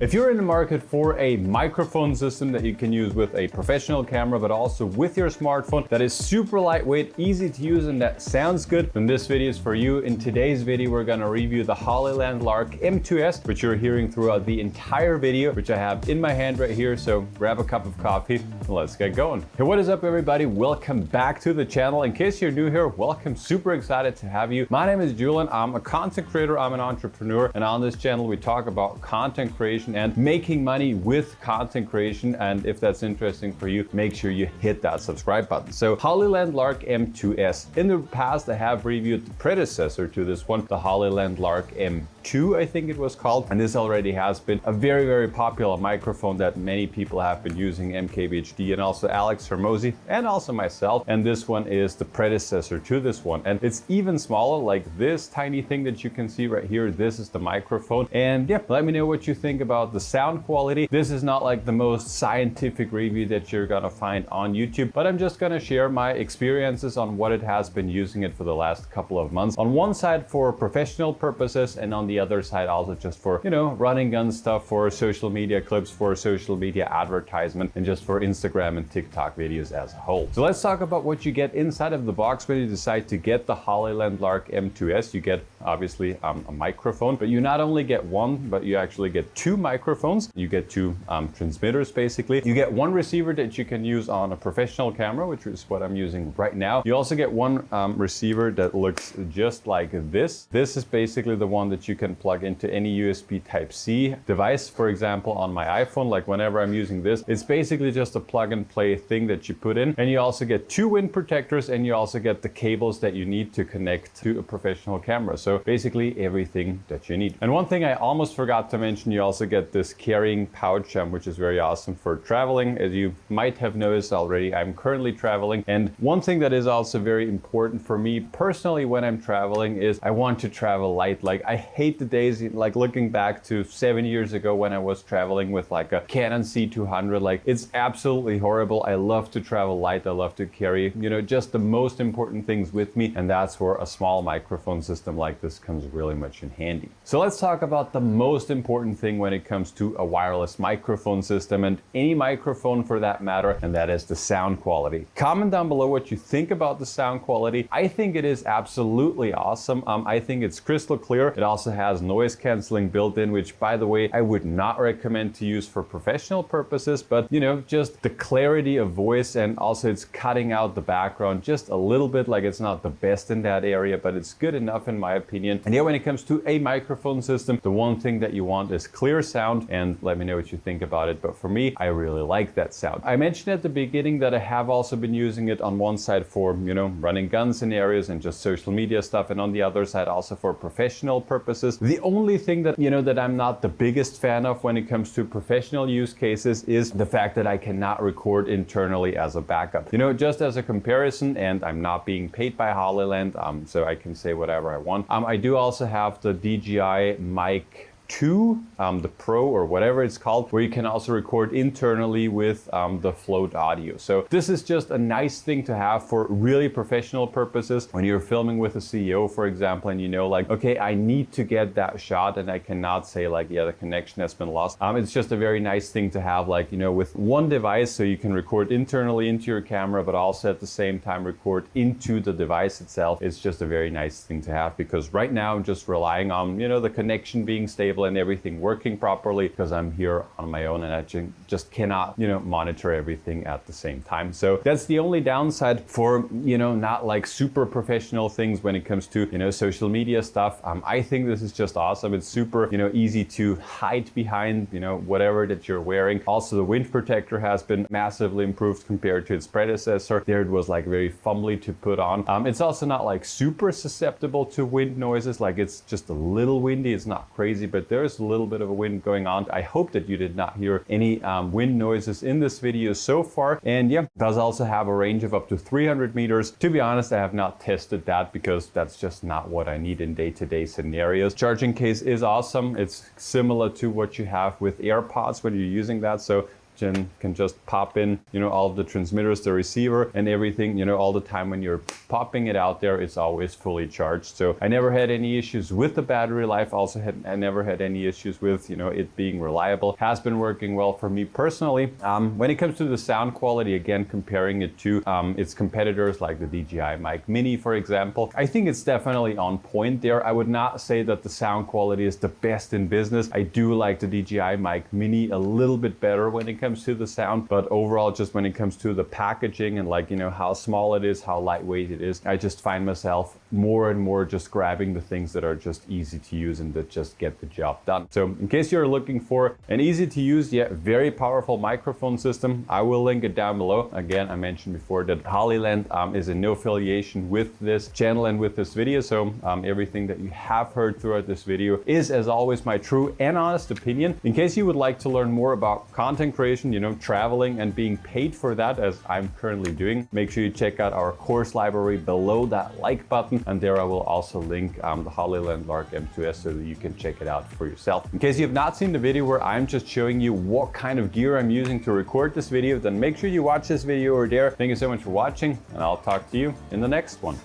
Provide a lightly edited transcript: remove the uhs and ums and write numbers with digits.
If you're in the market for a microphone system that you can use with a professional camera, but also with your smartphone, that is super lightweight, easy to use, and that sounds good, then this video is for you. In today's video, we're gonna review the Hollyland Lark M2s, which you're hearing throughout the entire video, which I have in my hand right here. So grab a cup of coffee and let's get going. Hey, what is up everybody? Welcome back to the channel. In case you're new here, welcome. Super excited to have you. My name is Julian. I'm a content creator. I'm an entrepreneur. And on this channel, we talk about content creation and making money with content creation. And if that's interesting for you, make sure you hit that subscribe button. So Hollyland Lark M2s. In the past, I have reviewed the predecessor to this one, the Hollyland Lark M2, I think it was called. And this already has been a very, very popular microphone that many people have been using, MKBHD and also Alex Hermosi and also myself. And this one is the predecessor to this one. And it's even smaller, like this tiny thing that you can see right here. This is the microphone. And yeah, let me know what you think about the sound quality. This is not like the most scientific review that you're gonna find on YouTube, but I'm just gonna share my experiences on what it has been using it for the last couple of months. On one side for professional purposes, and on the other side also just for, you know, running gun stuff, for social media clips, for social media advertisement, and just for Instagram and TikTok videos as a whole. So let's talk about what you get inside of the box when you decide to get the Hollyland Lark M2s. You get obviously a microphone, but you not only get one, but you actually get two microphones. You get two transmitters basically. You get one receiver that you can use on a professional camera, which is what I'm using right now. You also get one receiver that looks just like this. This is basically the one that you can plug into any USB Type-C device. For example, on my iPhone, like whenever I'm using this, it's basically just a plug and play thing that you put in. And you also get two wind protectors, and you also get the cables that you need to connect to a professional camera. So basically everything that you need. And one thing I almost forgot to mention, you also get this carrying pouch, which is very awesome for traveling. As you might have noticed already, I'm currently traveling. And one thing that is also very important for me personally when I'm traveling is I want to travel light. Like I hate the days, like looking back to 7 years ago when I was traveling with like a Canon C200, like it's absolutely horrible. I love to travel light. I love to carry, you know, just the most important things with me. And that's where a small microphone system like this comes really much in handy. So let's talk about the most important thing when it comes to a wireless microphone system, and any microphone for that matter, and that is the sound quality. Comment down below what you think about the sound quality. I think it is absolutely awesome. I think it's crystal clear. It also has noise canceling built in, which by the way, I would not recommend to use for professional purposes, but you know, just the clarity of voice, and also it's cutting out the background just a little bit. Like it's not the best in that area, but it's good enough in my opinion. And yeah, when it comes to a microphone system, the one thing that you want is clear sound, and let me know what you think about it. But for me, I really like that sound. I mentioned at the beginning that I have also been using it on one side for, you know, running gun scenarios and just social media stuff, and on the other side also for professional purposes. The only thing that, you know, that I'm not the biggest fan of when it comes to professional use cases is the fact that I cannot record internally as a backup. You know, just as a comparison, and I'm not being paid by Hollyland, so I can say whatever I want. I do also have the DJI Mic 2, the Pro or whatever it's called, where you can also record internally with the float audio. So this is just a nice thing to have for really professional purposes. When you're filming with a CEO, for example, and you know, like, okay, I need to get that shot and I cannot say like, yeah, the connection has been lost. It's just a very nice thing to have, like, you know, with one device, so you can record internally into your camera, but also at the same time record into the device itself. It's just a very nice thing to have, because right now I'm just relying on, you know, the connection being stable and everything working properly, because I'm here on my own and I just cannot, you know, monitor everything at the same time. So that's the only downside for, you know, not like super professional things when it comes to, you know, social media stuff. I think this is just awesome. It's super, you know, easy to hide behind, you know, whatever that you're wearing. Also, the wind protector has been massively improved compared to its predecessor. There it was like very fumbly to put on. It's also not like super susceptible to wind noises. Like it's just a little windy. It's not crazy, but there's a little bit of a wind going on. I hope that you did not hear any wind noises in this video so far. And yeah, it does also have a range of up to 300 meters. To be honest, I have not tested that because that's just not what I need in day-to-day scenarios. Charging case is awesome. It's similar to what you have with AirPods when you're using that. So can just pop in, you know, all of the transmitters, the receiver and everything, you know, all the time when you're popping it out there, it's always fully charged. So I never had any issues with the battery life. I never had any issues with, you know, it being reliable. Has been working well for me personally. When it comes to the sound quality, again, comparing it to its competitors like the DJI Mic Mini, for example, I think it's definitely on point there. I would not say that the sound quality is the best in business. I do like the DJI Mic Mini a little bit better when it comes to the sound, but overall, just when it comes to the packaging and like, you know, how small it is, how lightweight it is, I just find myself more and more just grabbing the things that are just easy to use and that just get the job done. So in case you're looking for an easy to use yet very powerful microphone system, I will link it down below. Again, I mentioned before that Hollyland is in no affiliation with this channel and with this video. So everything that you have heard throughout this video is, as always, my true and honest opinion. In case you would like to learn more about content creation, you know, traveling and being paid for that, as I'm currently doing, make sure you check out our course library below that like button. And there I will also link the Hollyland Lark M2s so that you can check it out for yourself. In case you have not seen the video where I'm just showing you what kind of gear I'm using to record this video, then make sure you watch this video over there. Thank you so much for watching, and I'll talk to you in the next one.